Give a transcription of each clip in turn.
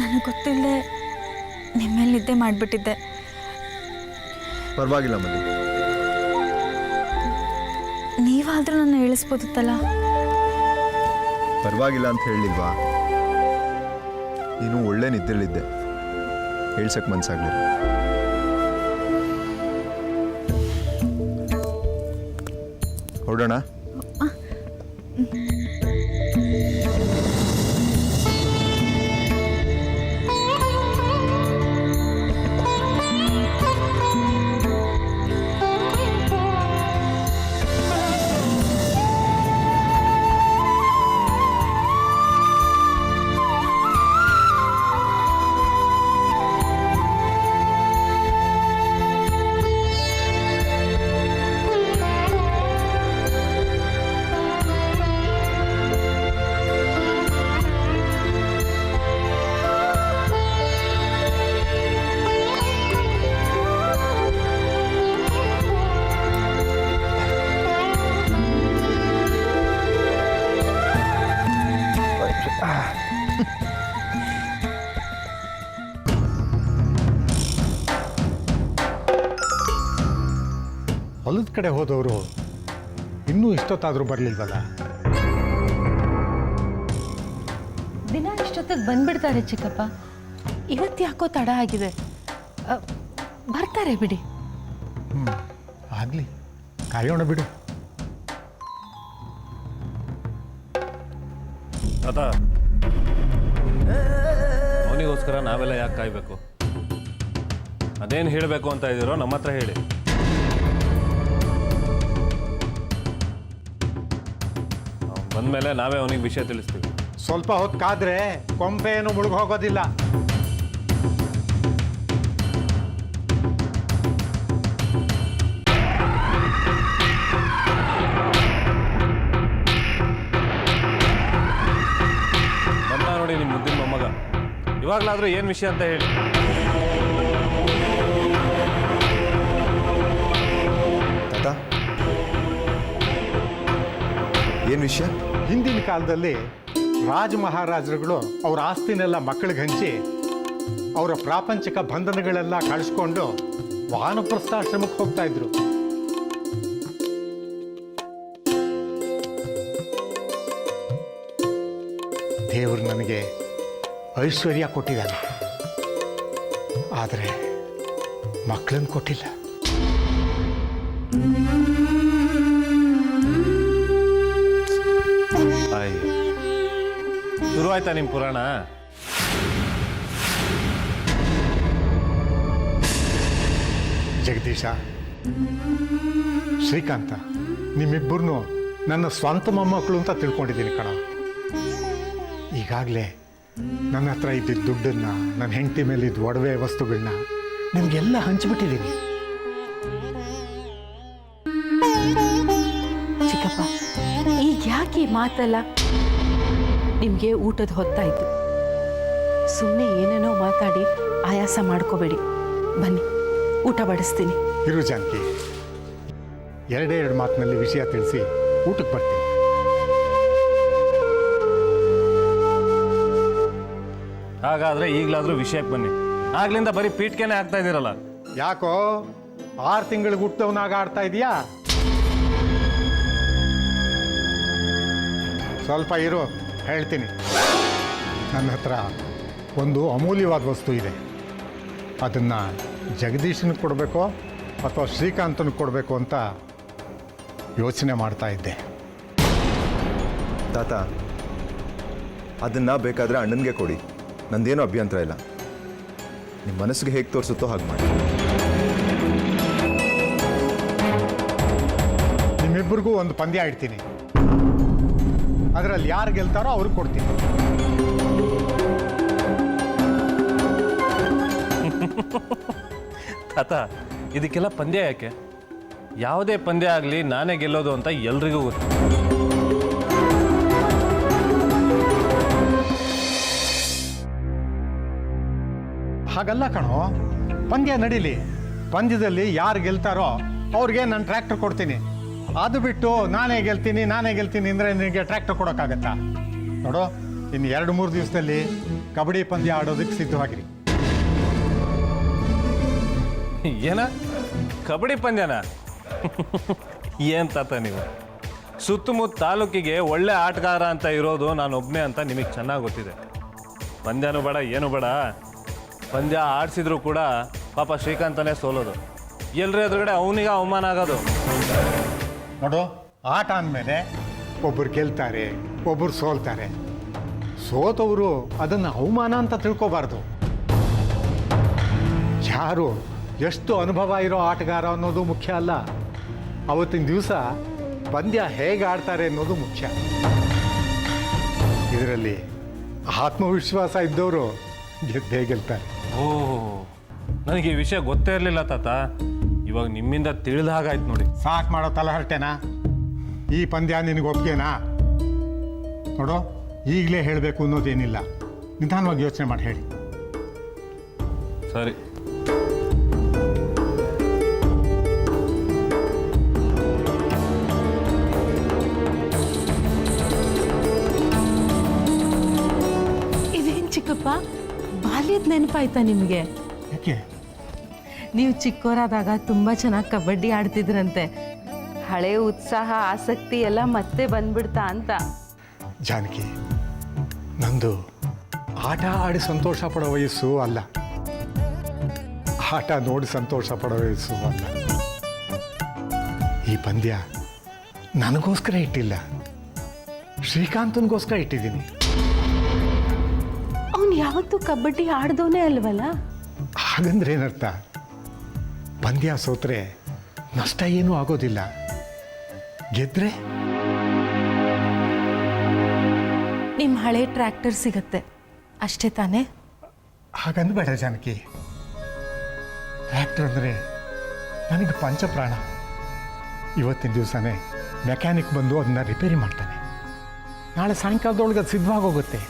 ನನಗೆ ಗೊತ್ತಿಲ್ಲದೆ ನಿಮ್ಮ ಮೇಲೆ ನಿದ್ದೆ ಮಾಡಿಬಿಟ್ಟಿದ್ದೆ. ಪರವಾಗಿಲ್ಲ ಮಲ್ಲಿ, ನೀವಾದರೂ ನನ್ನ ಹೇಳಿಸ್ಬೋದಿತ್ತಲ್ಲ. ಪರವಾಗಿಲ್ಲ ಅಂತ ಹೇಳಿಲ್ವಾ? ನೀನು ಒಳ್ಳೆ ನಿದ್ದೆಲಿದ್ದೆ, ಹೇಳ್ಸಕ್ಕೆ ಮನಸ್ಸಾಗಲಿಲ್ಲ. ಹೊರಡೋಣ? ಹೊಲದ ಕಡೆ ಹೋದವರು ಇನ್ನೂ ಇಷ್ಟೊತ್ತಾದರೂ ಬರಲಿಲ್ವಲ್ಲ? ದಿನ ಇಷ್ಟೊತ್ತಿಗೆ ಬಂದ್ಬಿಡ್ತಾರೆ ಚಿಕ್ಕಪ್ಪ. ಇವತ್ತು ಯಾಕೋ ತಡ ಆಗಿದೆ. ಬರ್ತಾರೆ ಬಿಡಿ. ಆಗಲಿ, ಕಾಯೋಣ ಬಿಡು. ತಾತ, ಅವನಿಗೋಸ್ಕರ ನಾವೆಲ್ಲ ಯಾಕೆ ಕಾಯ್ಬೇಕು? ಅದೇನು ಹೇಳಬೇಕು ಅಂತ ಇದ್ದೀರೋ ನಮ್ಮ ಹತ್ರ ಹೇಳಿ. ಬಂದಮೇಲೆ ನಾವೇ ಅವನಿಗೆ ವಿಷಯ ತಿಳಿಸ್ತೀವಿ. ಸ್ವಲ್ಪ ಹೊತ್ತಾದ್ರೆ ಕೊಂಪೆ ಏನು ಮುಳುಗಿ ಹೋಗೋದಿಲ್ಲ. ಬಂದ ನೋಡಿ ನಿಮ್ಮ ಮುದ್ದಿನ ಮೊಮ್ಮಗ. ಇವಾಗಲಾದರೂ ಏನು ವಿಷಯ ಅಂತ ಹೇಳಿ. ತಾತ, ಏನು ವಿಷಯ? ಹಿಂದಿನ ಕಾಲದಲ್ಲಿ ರಾಜ ಮಹಾರಾಜರುಗಳು ಅವರ ಆಸ್ತಿನೆಲ್ಲ ಮಕ್ಕಳಿಗೆ ಹಂಚಿ ಅವರ ಪ್ರಾಪಂಚಿಕ ಬಂಧನಗಳೆಲ್ಲ ಕಳಿಸ್ಕೊಂಡು ವಾನಪ್ರಸ್ಥಾಶ್ರಮಕ್ಕೆ ಹೋಗ್ತಾ ಇದ್ರು. ದೇವರು ನನಗೆ ಐಶ್ವರ್ಯ ಕೊಟ್ಟಿದ್ದಾನೆ, ಆದರೆ ಮಕ್ಕಳನ್ನು ಕೊಟ್ಟಿಲ್ಲ. ಶುರುವಾಯ್ತಾ ನಿಮ್ಮ ಪುರಾಣ? ಜಗದೀಶ, ಶ್ರೀಕಾಂತ, ನಿಮ್ಮಿಬ್ಬರನ್ನು ನನ್ನ ಸ್ವಂತ ಮೊಮ್ಮಕ್ಕಳು ಅಂತ ತಿಳ್ಕೊಂಡಿದ್ದೀನಿ ಕಣ. ಈಗಾಗಲೇ ನನ್ನ ಹತ್ರ ಇದ್ದಿದ್ದ ದುಡ್ಡನ್ನು, ನನ್ನ ಹೆಂಡತಿ ಮೇಲೆ ಇದ್ದ ಒಡವೆ ವಸ್ತುಗಳನ್ನ ನಿಮಗೆಲ್ಲ ಹಂಚಿಬಿಟ್ಟಿದ್ದೀನಿ. ಚಿಕ್ಕಪ್ಪ, ಈಗ ಯಾಕೆ ಈ ಮಾತಲ್ಲ? ನಿಮಗೆ ಊಟದ ಹೊತ್ತಾಯಿತು. ಸುಮ್ಮನೆ ಏನೇನೋ ಮಾತಾಡಿ ಆಯಾಸ ಮಾಡ್ಕೋಬೇಡಿ. ಬನ್ನಿ, ಊಟ ಬಡಿಸ್ತೀನಿ. ಇರು ಜಾನಕಿ, ಎರಡೇ ಎರಡು ಮಾತಿನಲ್ಲಿ ವಿಷಯ ತಿಳಿಸಿ ಊಟಕ್ಕೆ ಬರ್ತೀನಿ. ಹಾಗಾದರೆ ಈಗಲಾದರೂ ವಿಷಯಕ್ಕೆ ಬನ್ನಿ. ಆಗ್ಲಿಂದ ಬರೀ ಪೀಠ್ಕೆನೆ ಆಗ್ತಾ ಇದ್ದೀರಲ್ಲ. ಯಾಕೋ 6 ತಿಂಗಳಿಗೆ ಹುಟ್ಟವನಾಗ ಆಡ್ತಾ ಇದೆಯಾ? ಸ್ವಲ್ಪ ಇರು, ಹೇಳ್ತೀನಿ. ನನ್ನ ಹತ್ರ ಒಂದು ಅಮೂಲ್ಯವಾದ ವಸ್ತು ಇದೆ. ಅದನ್ನು ಜಗದೀಶನಿಗೆ ಕೊಡಬೇಕೋ ಅಥವಾ ಶ್ರೀಕಾಂತನಿಗೆ ಕೊಡಬೇಕು ಅಂತ ಯೋಚನೆ ಮಾಡ್ತಾ ಇದ್ದೆ. ತಾತ, ಅದನ್ನು ಬೇಕಾದರೆ ಅಣ್ಣನಿಗೆ ಕೊಡಿ, ನಂದೇನೂ ಅಭ್ಯಂತರ ಇಲ್ಲ. ನಿಮ್ಮ ಮನಸ್ಸಿಗೆ ಹೇಗೆ ತೋರಿಸುತ್ತೋ ಹಾಗೆ ಮಾಡಿ. ನಿಮ್ಮಿಬ್ಬರಿಗೂ ಒಂದು ಪಂದ್ಯ ಇಡ್ತೀನಿ. ಅದರಲ್ಲಿ ಯಾರು ಗೆಲ್ತಾರೋ ಅವ್ರಿಗೆ ಕೊಡ್ತೀನಿ. ತಾತ, ಇದಕ್ಕೆಲ್ಲ ಪಂದ್ಯ ಯಾಕೆ? ಯಾವುದೇ ಪಂದ್ಯ ಆಗಲಿ ನಾನೇ ಗೆಲ್ಲೋದು ಅಂತ ಎಲ್ರಿಗೂ ಗೊತ್ತು. ಹಾಗಲ್ಲ ಕಣೋ, ಪಂದ್ಯ ನಡೀಲಿ. ಪಂದ್ಯದಲ್ಲಿ ಯಾರು ಗೆಲ್ತಾರೋ ಅವ್ರಿಗೆ ನಾನು ಟ್ರ್ಯಾಕ್ಟರ್ ಕೊಡ್ತೀನಿ. ಅದು ಬಿಟ್ಟು ನಾನೇ ಗೆಲ್ತೀನಿ ಅಂದರೆ ನಿನಗೆ ಟ್ರ್ಯಾಕ್ಟರ್ ಕೊಡೋಕ್ಕಾಗತ್ತಾ? ನೋಡು, ಇನ್ನು 2-3 ದಿವಸದಲ್ಲಿ ಕಬಡ್ಡಿ ಪಂದ್ಯ ಆಡೋದಕ್ಕೆ ಸಿದ್ಧವಾಗಿರಿ. ಏನ ಕಬಡ್ಡಿ ಪಂದ್ಯನ? ಏನ್ ತಾತ ನೀವು? ಸುತ್ತಮುತ್ತ ತಾಲೂಕಿಗೆ ಒಳ್ಳೆ ಆಟಗಾರ ಅಂತ ಇರೋದು ನಾನು ಒಬ್ಬನೇ ಅಂತ ನಿಮಗೆ ಚೆನ್ನಾಗಿ ಗೊತ್ತಿದೆ. ಪಂದ್ಯನೂ ಬೇಡ ಏನು ಬೇಡ, ಪಂದ್ಯ ಆಡಿಸಿದ್ರು ಕೂಡ ಪಾಪ ಶ್ರೀಕಾಂತನೇ ಸೋಲೋದು. ಎಲ್ಲರ ಎದುರುಗಡೆ ಅವನಿಗೆ ಅವಮಾನ ಆಗೋದು. ನೋಡು, ಆಟ ಅಂದಮೇಲೆ ಒಬ್ಬರು ಗೆಲ್ತಾರೆ, ಒಬ್ಬರು ಸೋಲ್ತಾರೆ. ಸೋತವರು ಅದನ್ನು ಅವಮಾನ ಅಂತ ತಿಳ್ಕೊಬಾರ್ದು. ಯಾರು ಎಷ್ಟು ಅನುಭವ ಇರೋ ಆಟಗಾರ ಅನ್ನೋದು ಮುಖ್ಯ ಅಲ್ಲ, ಅವತ್ತಿನ ದಿವಸ ಪಂದ್ಯ ಹೇಗೆ ಆಡ್ತಾರೆ ಅನ್ನೋದು ಮುಖ್ಯ. ಇದರಲ್ಲಿ ಆತ್ಮವಿಶ್ವಾಸ ಇದ್ದವರು ಗೆದ್ದೇ ಗೆಲ್ತಾರೆ. ಓಹ್, ನನಗೆ ಈ ವಿಷಯ ಗೊತ್ತೇ ಇರಲಿಲ್ಲ ತಾತ. ಇವಾಗ ನಿಮ್ಮಿಂದ ತಿಳಿದ ಹಾಗಾಯ್ತು ನೋಡಿ. ಸಾಕು ಮಾಡೋ ತಲಹರಟೆನಾ? ಈ ಪಂದ್ಯ ನಿನಗೆ ಒಪ್ಗೆನಾ? ನೋಡು, ಈಗಲೇ ಹೇಳಬೇಕು ಅನ್ನೋದೇನಿಲ್ಲ, ನಿಧಾನವಾಗಿ ಯೋಚನೆ ಮಾಡಿ ಹೇಳಿ. ಸರಿ. ಇದೇನು ಚಿಕ್ಕಪ್ಪ, ಬಾಲ್ಯದ ನೆನಪಾಯ್ತಾ ನಿಮಗೆ? ಯಾಕೆ? ನೀವು ಚಿಕ್ಕವರಾದಾಗ ತುಂಬ ಚೆನ್ನಾಗಿ ಕಬಡ್ಡಿ ಆಡ್ತಿದ್ರಂತೆ. ಹಳೆ ಉತ್ಸಾಹ ಆಸಕ್ತಿ ಎಲ್ಲ ಮತ್ತೆ ಬಂದ್ಬಿಡ್ತಾ ಅಂತ. ಜಾನಕಿ, ನಂದು ಆಟ ಆಡಿ ಸಂತೋಷ ಪಡೋ ವಯಸ್ಸು ಅಲ್ಲ, ಆಟ ನೋಡಿ ಸಂತೋಷ ಪಡೋ ವಯಸ್ಸು ಅಲ್ಲ. ಈ ಪಂದ್ಯ ನನಗೋಸ್ಕರ ಇಟ್ಟಿಲ್ಲ, ಶ್ರೀಕಾಂತನಿಗೋಸ್ಕರ ಇಟ್ಟಿದ್ದೀನಿ. ಅವನು ಯಾವತ್ತೂ ಕಬಡ್ಡಿ ಆಡ್ದವನೇ ಅಲ್ವಲ್ಲ? ಹಾಗಂದ್ರೆ ಏನರ್ಥ? ಪಂದ್ಯ ಸೋತ್ರೆ ನಷ್ಟ ಏನೂ ಆಗೋದಿಲ್ಲ, ಗೆದ್ರೆ ನಿಮ್ಮ ಹಳೆ ಟ್ರ್ಯಾಕ್ಟರ್ ಸಿಗತ್ತೆ ಅಷ್ಟೇ ತಾನೇ? ಹಾಗಂದ್ಬೇಡ ಜಾನಕಿ. ಟ್ರ್ಯಾಕ್ಟರ್ ಅಂದರೆ ನನಗೆ ಪಂಚಪ್ರಾಣ. ಇವತ್ತಿನ ದಿವಸನೇ ಮೆಕ್ಯಾನಿಕ್ ಬಂದು ಅದನ್ನ ರಿಪೇರಿ ಮಾಡ್ತಾನೆ. ನಾಳೆ ಸಾಯಂಕಾಲದೊಳಗೆ ಅದು ಸಿದ್ಧವಾಗೋಗುತ್ತೆ.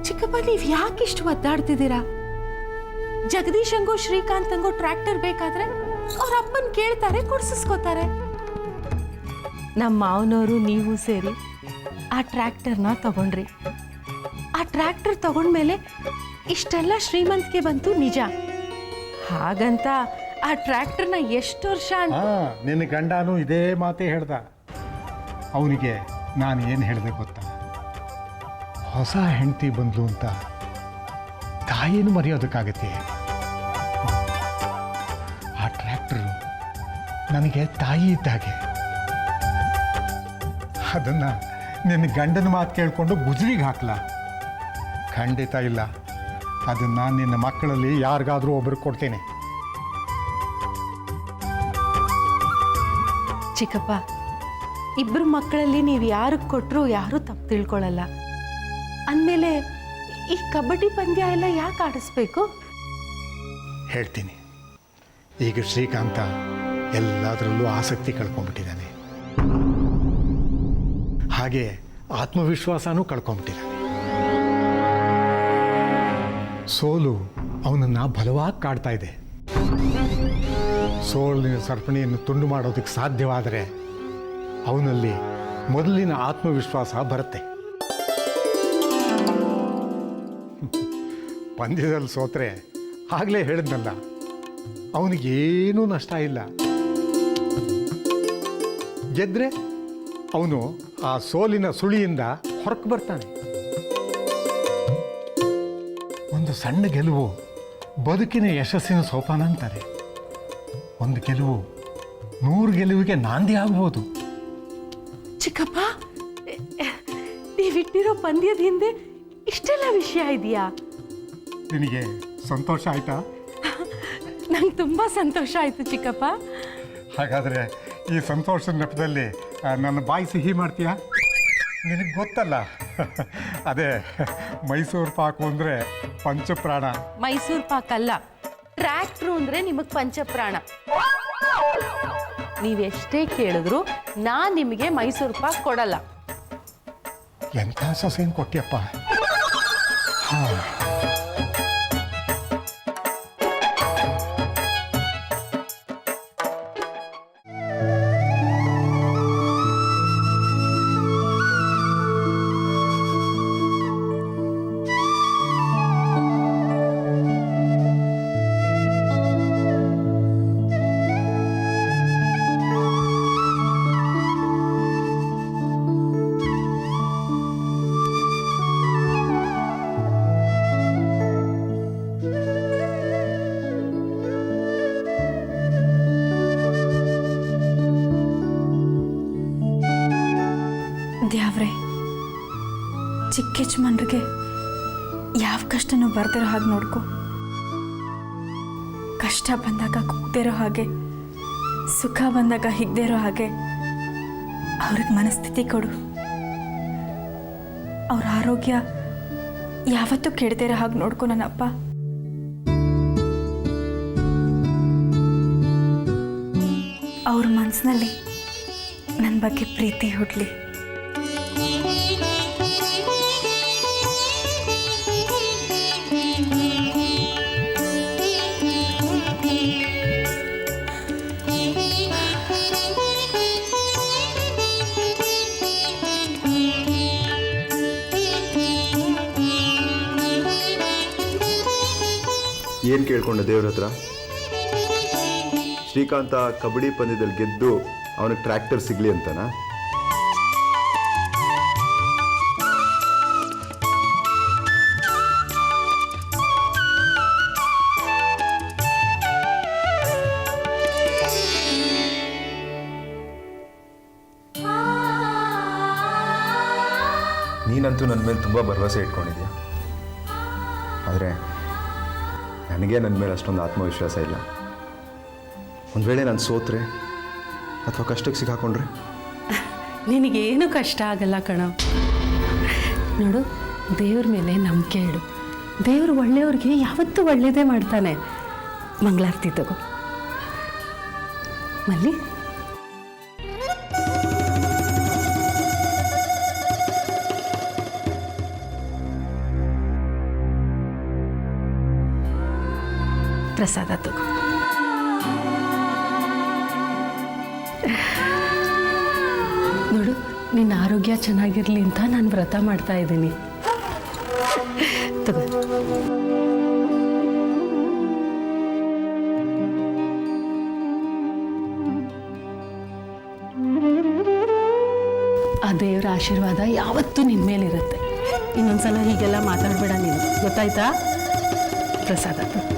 ಚಿಕ್ಕಪ್ಪ, ನೀವು ಯಾಕೆ ಇಷ್ಟು ಒದ್ದಾಡ್ತಿದ್ದೀರಾ? ಜಗದೀಶಂಗೂ ಶ್ರೀಕಾಂತಂಗೂ ಟ್ರ್ಯಾಕ್ಟರ್ ಬೇಕಾದ್ರೆ ಅವ್ರ ಅಪ್ಪನ್ ಕೇಳ್ತಾರೆ, ಕೊಡ್ಸಿಸ್ಕೋತಾರೆ. ನಮ್ಮ ಮಾವನವರು ನೀವು ಸೇರಿ ಆ ಟ್ರ್ಯಾಕ್ಟರ್ನ ತಗೊಂಡ್ರಿ. ಆ ಟ್ರ್ಯಾಕ್ಟರ್ ತಗೊಂಡ್ಮೇಲೆ ಇಷ್ಟೆಲ್ಲ ಶ್ರೀಮಂತಿಕೆ ಬಂತು ನಿಜ. ಹಾಗಂತ ಆ ಟ್ರ್ಯಾಕ್ಟರ್ನ ಎಷ್ಟು ವರ್ಷ ನಿನ್ನ ಗಂಡನೂ ಇದೇ ಮಾತೇ ಹೇಳ್ದ. ಅವನಿಗೆ ನಾನು ಏನು ಹೇಳಿದೆ ಗೊತ್ತಾ? ಹೊಸ ಹೆಂಡತಿ ಬಂದ್ಲು ಅಂತ ತಾಯಿನೂ ಮರೆಯೋದಕ್ಕಾಗತ್ತೆ. ಆ ಟ್ರ್ಯಾಕ್ಟರ್ ನನಗೆ ತಾಯಿ ಇದ್ದಾಗೆ. ಅದನ್ನ ನಿನ್ನ ಗಂಡನ ಮಾತು ಕೇಳಿಕೊಂಡು ಗುಜರಿಗೆ ಹಾಕ್ಲ? ಖಂಡಿತ ಇಲ್ಲ. ಅದನ್ನ ನಿನ್ನ ಮಕ್ಕಳಲ್ಲಿ ಯಾರಿಗಾದ್ರೂ ಒಬ್ರಿಗೆ ಕೊಡ್ತೇನೆ. ಚಿಕ್ಕಪ್ಪ, ಇಬ್ಬರು ಮಕ್ಕಳಲ್ಲಿ ನೀವು ಯಾರಿಗೆ ಕೊಟ್ಟರು ಯಾರೂ ತಪ್ಪು ತಿಳ್ಕೊಳ್ಳಲ್ಲ. ಅಂದಮೇಲೆ ಈ ಕಬಡ್ಡಿ ಪಂದ್ಯ ಎಲ್ಲ ಯಾಕೆ ಆಡಿಸ್ಬೇಕು? ಹೇಳ್ತೀನಿ. ಈಗ ಶ್ರೀಕಾಂತ ಎಲ್ಲದರಲ್ಲೂ ಆಸಕ್ತಿ ಕಳ್ಕೊಂಡ್ಬಿಟ್ಟಿದ್ದಾನೆ, ಹಾಗೆ ಆತ್ಮವಿಶ್ವಾಸನೂ ಕಳ್ಕೊಂಡ್ಬಿಟ್ಟಿದ್ದಾನೆ. ಸೋಲು ಅವನನ್ನು ಬಲವಾಗಿ ಕಾಡ್ತಾ ಇದೆ. ಸೋಲಿನ ಸರಪಣಿಯನ್ನು ತುಂಡು ಮಾಡೋದಕ್ಕೆ ಸಾಧ್ಯವಾದರೆ ಅವನಲ್ಲಿ ಮೊದಲಿನ ಆತ್ಮವಿಶ್ವಾಸ ಬರುತ್ತೆ. ಪಂದ್ಯದಲ್ಲಿ ಸೋತ್ರೆ ಆಗಲೇ ಹೇಳಿದ್ನಲ್ಲ, ಅವನಿಗೇನೂ ನಷ್ಟ ಇಲ್ಲ. ಗೆದ್ರೆ ಅವನು ಆ ಸೋಲಿನ ಸುಳಿಯಿಂದ ಹೊರಕ್ಕೆ ಬರ್ತಾನೆ. ಒಂದು ಸಣ್ಣ ಗೆಲುವು ಬದುಕಿನ ಯಶಸ್ಸಿನ ಸೋಪಾನ ಅಂತಾರೆ. ಒಂದು ಗೆಲುವು 100 ಗೆಲುವಿಗೆ ನಾಂದಿ ಆಗ್ಬೋದು. ಚಿಕ್ಕಪ್ಪ, ನೀವಿಟ್ಟಿರೋ ಪಂದ್ಯದ ಹಿಂದೆ ಇಷ್ಟೆಲ್ಲ ವಿಷಯ ಇದೆಯಾ? ನಿನಗೆ ಸಂತೋಷ ಆಯ್ತಾ? ನಂಗೆ ತುಂಬ ಸಂತೋಷ ಆಯಿತು ಚಿಕ್ಕಪ್ಪ. ಹಾಗಾದರೆ ಈ ಸಂತೋಷದ ನೆಪದಲ್ಲಿ ನನ್ನ ಬಾಯಿ ಸಿಹಿ ಮಾಡ್ತೀಯಾ? ನಿನಗೆ ಗೊತ್ತಲ್ಲ, ಅದೇ ಮೈಸೂರು ಪಾಕು ಅಂದರೆ ಪಂಚಪ್ರಾಣ. ಮೈಸೂರು ಪಾಕ್ ಅಲ್ಲ, ಟ್ರ್ಯಾಕ್ಟ್ರು ಅಂದರೆ ನಿಮಗೆ ಪಂಚಪ್ರಾಣ. ನೀವೆಷ್ಟೇ ಕೇಳಿದ್ರು ನಾನು ನಿಮಗೆ ಮೈಸೂರು ಪಾಕ್ ಕೊಡಲ್ಲ. ಎಂಥ ಸೊಸೆಯನ್ನು ಕೊಟ್ಟಿಯಪ್ಪ. ಹಾಂ, ಚಿಕ್ಕ ಯಜಮಾನ್ರಿಗೆ ಯಾವ ಕಷ್ಟನೂ ಬರ್ದಿರೋ ಹಾಗೆ ನೋಡ್ಕೊ. ಕಷ್ಟ ಬಂದಾಗ ಕುಗ್ದಿರೋ ಹಾಗೆ, ಸುಖ ಬಂದಾಗ ಹಿಗ್ದಿರೋ ಹಾಗೆ ಅವ್ರಿಗೆ ಮನಸ್ಥಿತಿ ಕೊಡು. ಅವ್ರ ಆರೋಗ್ಯ ಯಾವತ್ತೂ ಕೆಡದಿರೋ ಹಾಗೆ ನೋಡ್ಕೊ ನನ್ನಪ್ಪ. ಅವ್ರ ಮನಸ್ಸಿನಲ್ಲಿ ನನ್ನ ಬಗ್ಗೆ ಪ್ರೀತಿ ಹುಡ್ಲಿ. ಏನು ಕೇಳ್ಕೊಂಡೆ ದೇವ್ರ ಹತ್ರ? ಶ್ರೀಕಾಂತ ಕಬಡ್ಡಿ ಪಂದ್ಯದಲ್ಲಿ ಗೆದ್ದು ಅವನಿಗೆ ಟ್ರ್ಯಾಕ್ಟರ್ ಸಿಗಲಿ ಅಂತನಾ? ನೀನಂತೂ ನನ್ನ ಮೇಲೆ ತುಂಬ ಭರವಸೆ ಇಟ್ಕೊಂಡಿದ್ಯಾ. ಆದರೆ ನನಗೆ ನನ್ನ ಮೇಲೆ ಅಷ್ಟೊಂದು ಆತ್ಮವಿಶ್ವಾಸ ಇಲ್ಲ. ಒಂದು ವೇಳೆ ನಾನು ಸೋತ್ರೆ ಅಥವಾ ಕಷ್ಟಕ್ಕೆ ಸಿಕ್ಕಾಕೊಂಡ್ರೆ? ನಿನಗೇನು ಕಷ್ಟ ಆಗಲ್ಲ ಕಣ. ನೋಡು, ದೇವ್ರ ಮೇಲೆ ನಂಬಿಕೆ ಇಡು. ದೇವ್ರು ಒಳ್ಳೆಯವ್ರಿಗೆ ಯಾವತ್ತೂ ಒಳ್ಳೆಯದೇ ಮಾಡ್ತಾನೆ. ಮಂಗಳಾರತಿ ತಗೋ ಮಲ್ಲಿ. ಪ್ರಸಾದ ತಗೋ. ನೋಡು, ನಿನ್ನ ಆರೋಗ್ಯ ಚೆನ್ನಾಗಿರಲಿ ಅಂತ ನಾನು ವ್ರತ ಮಾಡ್ತಾ ಇದ್ದೀನಿ. ತಗೋ. ಆ ದೇವರ ಆಶೀರ್ವಾದ ಯಾವತ್ತೂ ನಿನ್ನ ಮೇಲಿರುತ್ತೆ. ಇನ್ನೊಂದ್ಸಲ ಹೀಗೆಲ್ಲ ಮಾತಾಡಬೇಡ ನೀನು, ಗೊತ್ತಾಯ್ತಾ? ಪ್ರಸಾದ ತಗೋ.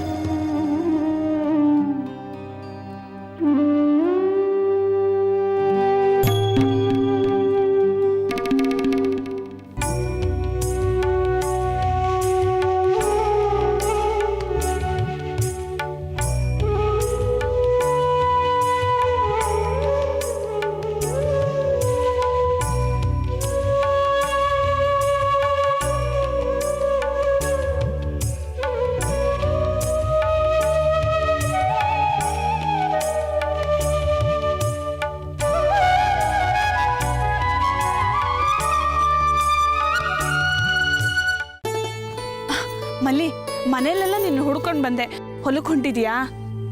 ಮಲ್ಲಿ, ಮನೇಲೆಲ್ಲ ನಿನ್ನ ಹುಡ್ಕೊಂಡು ಬಂದೆ. ಹೊಲಕ್ಕೆ ಹೊಂಟಿದ್ಯಾ?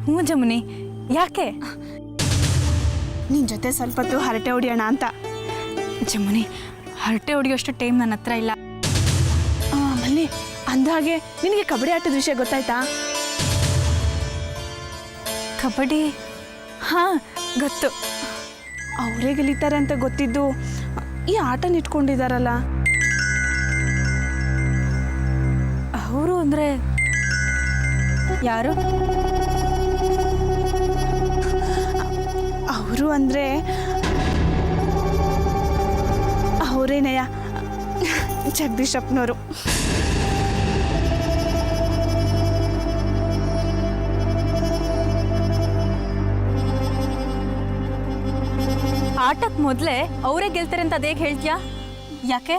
ಹ್ಞೂ ಜಮುನಿ, ಯಾಕೆ? ನಿನ್ನ ಜೊತೆ ಸ್ವಲ್ಪ ಹೊತ್ತು ಹರಟೆ ಹೊಡಿಯೋಣ ಅಂತ. ಜಮುನಿ, ಹರಟೆ ಹೊಡಿಯೋಷ್ಟು ಟೈಮ್ ನನ್ನ ಹತ್ರ ಇಲ್ಲ. ಮಲ್ಲಿ, ಅಂದಹಾಗೆ ನಿನಗೆ ಕಬಡ್ಡಿ ಆಟದ ವಿಷಯ ಗೊತ್ತಾಯ್ತಾ? ಕಬಡ್ಡಿ? ಹಾಂ, ಗೊತ್ತು. ಅವರೇ ಗೆಲ್ಲಿತಾರೆ ಅಂತ ಗೊತ್ತಿದ್ದು ಈ ಆಟನ ಇಟ್ಕೊಂಡಿದ್ದಾರಲ್ಲ. ಅವರು ಅಂದರೆ ಯಾರು? ಅವರು ಅಂದರೆ ಅವರೇನಯ್ಯ, ಜಗದೀಶಪ್ಪನವರು. ಆಟಕ್ಕೆ ಮೊದಲೇ ಅವರೇ ಗೆಲ್ತಾರೆ ಅಂತ ಅದೇಗೆ ಹೇಳ್ತೀಯಾ? ಯಾಕೆ?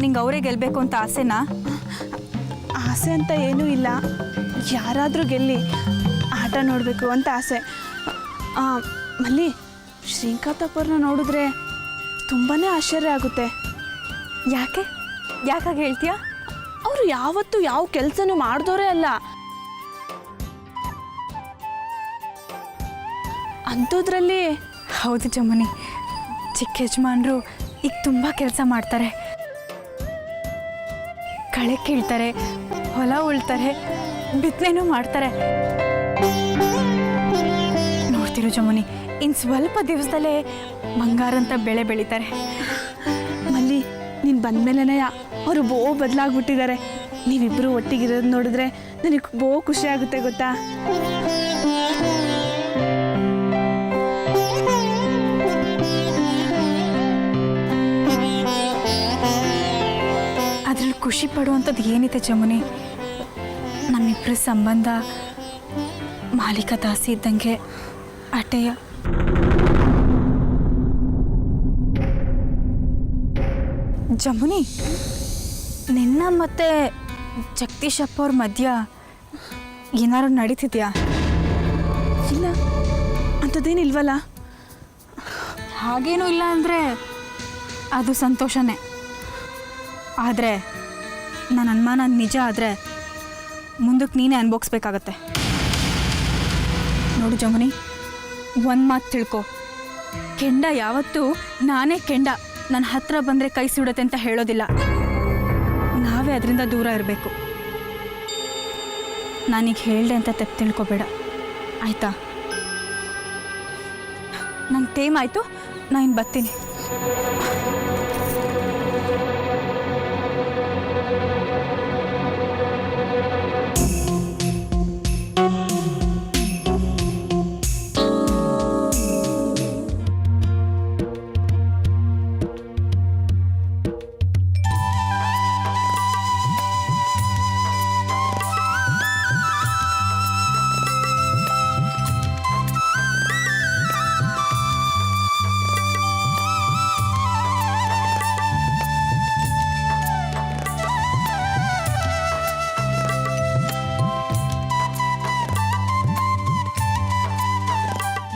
ನಿಂಗೆ ಅವರೇ ಗೆಲ್ಲಬೇಕು ಅಂತ ಆಸೆನಾ? ಆಸೆ ಅಂತ ಏನೂ ಇಲ್ಲ, ಯಾರಾದರೂ ಗೆಲ್ಲಿ ಆಟ ನೋಡಬೇಕು ಅಂತ ಆಸೆ. ಮಲ್ಲಿ, ಶ್ರೀಕಾಂತಪ್ಪವ್ರನ್ನ ನೋಡಿದ್ರೆ ತುಂಬಾ ಆಶ್ಚರ್ಯ ಆಗುತ್ತೆ. ಯಾಕೆ? ಯಾಕಾಗಿ ಹೇಳ್ತೀಯಾ? ಅವರು ಯಾವತ್ತೂ ಯಾವ ಕೆಲಸನೂ ಮಾಡಿದವರೇ ಅಲ್ಲ. ಅಂಥದ್ರಲ್ಲಿ ಹೌದು ಜಮುನಿ, ಚಿಕ್ಕ ಯಜಮಾನರು ಈಗ ತುಂಬ ಕೆಲಸ ಮಾಡ್ತಾರೆ. ಕಳೆ ಕೀಳ್ತಾರೆ, ಹೊಲ ಉಳ್ತಾರೆ, ಬಿತ್ತನೆನೂ ಮಾಡ್ತಾರೆ. ನೋಡ್ತಿರೋ ಜಮುನಿ, ಇನ್ನು ಸ್ವಲ್ಪ ದಿವಸದಲ್ಲೇ ಬಂಗಾರ ಅಂತ ಬೆಳೆ ಬೆಳೀತಾರೆ. ಮಲ್ಲಿ, ನೀನು ಬಂದಮೇಲೆನೇ ಅವರು ಬದಲಾಗ್ಬಿಟ್ಟಿದ್ದಾರೆ. ನೀವಿಬ್ಬರು ಒಟ್ಟಿಗಿರೋದು ನೋಡಿದ್ರೆ ನನಗೆ ಖುಷಿ ಆಗುತ್ತೆ, ಗೊತ್ತಾ? ಖುಷಿ ಪಡುವಂಥದ್ದು ಏನಿದೆ ಜಮುನಿ? ನಮ್ಮಿಬ್ಬರ ಸಂಬಂಧ ಮಾಲೀಕ ದಾಸಿ ಇದ್ದಂಗೆ ಅಟೆಯ. ಜಮುನಿ, ನಿನ್ನ ಮತ್ತೆ ಜಗದೀಶ್ ಅಪ್ಪ ಅವ್ರ ಮಧ್ಯ ಏನಾರು ನಡೀತಿದ್ಯಾ? ಇಲ್ಲ, ಅಂಥದ್ದೇನಿಲ್ವಲ್ಲ. ಹಾಗೇನೂ ಇಲ್ಲ ಅಂದರೆ ಅದು ಸಂತೋಷನೇ. ಆದರೆ ನನ್ನ ಅನುಮಾನ ನಿಜ ಆದರೆ ಮುಂದಕ್ಕೆ ನೀನೇ ಅನುಭವಿಸ್ಬೇಕಾಗತ್ತೆ. ನೋಡು ಜಮುನಿ, ಒಂದು ಮಾತು ತಿಳ್ಕೊ, ಕೆಂಡ ಯಾವತ್ತೂ ನಾನೇ ಕೆಂಡ ನನ್ನ ಹತ್ರ ಬಂದರೆ ಕೈ ಸುಡುತ್ತೆ ಅಂತ ಹೇಳೋದಿಲ್ಲ. ನಾವೇ ಅದರಿಂದ ದೂರ ಇರಬೇಕು. ನಾನೀಗ ಹೇಳಿದೆ ಅಂತ ತಪ್ಪು ತಿಳ್ಕೊಬೇಡ, ಆಯಿತಾ? ನಂಗೆ ಟೈಮ್ ಆಯಿತು, ನಾನು ಇನ್ನು ಬರ್ತೀನಿ.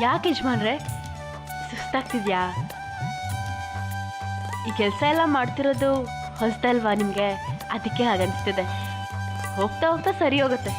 ಯಾಕೆ ಯಜಮಾನ್ರೆ ಸುಸ್ತಾಗ್ತಿದ್ಯಾ? ಈ ಕೆಲಸ ಎಲ್ಲ ಮಾಡ್ತಿರೋದು ಹೊಸದಲ್ವಾ ನಿಮಗೆ? ಅದಕ್ಕೆ ಹಾಗನ್ನಿಸ್ತಿದೆ. ಹೋಗ್ತಾ ಹೋಗ್ತಾ ಸರಿ ಹೋಗುತ್ತೆ.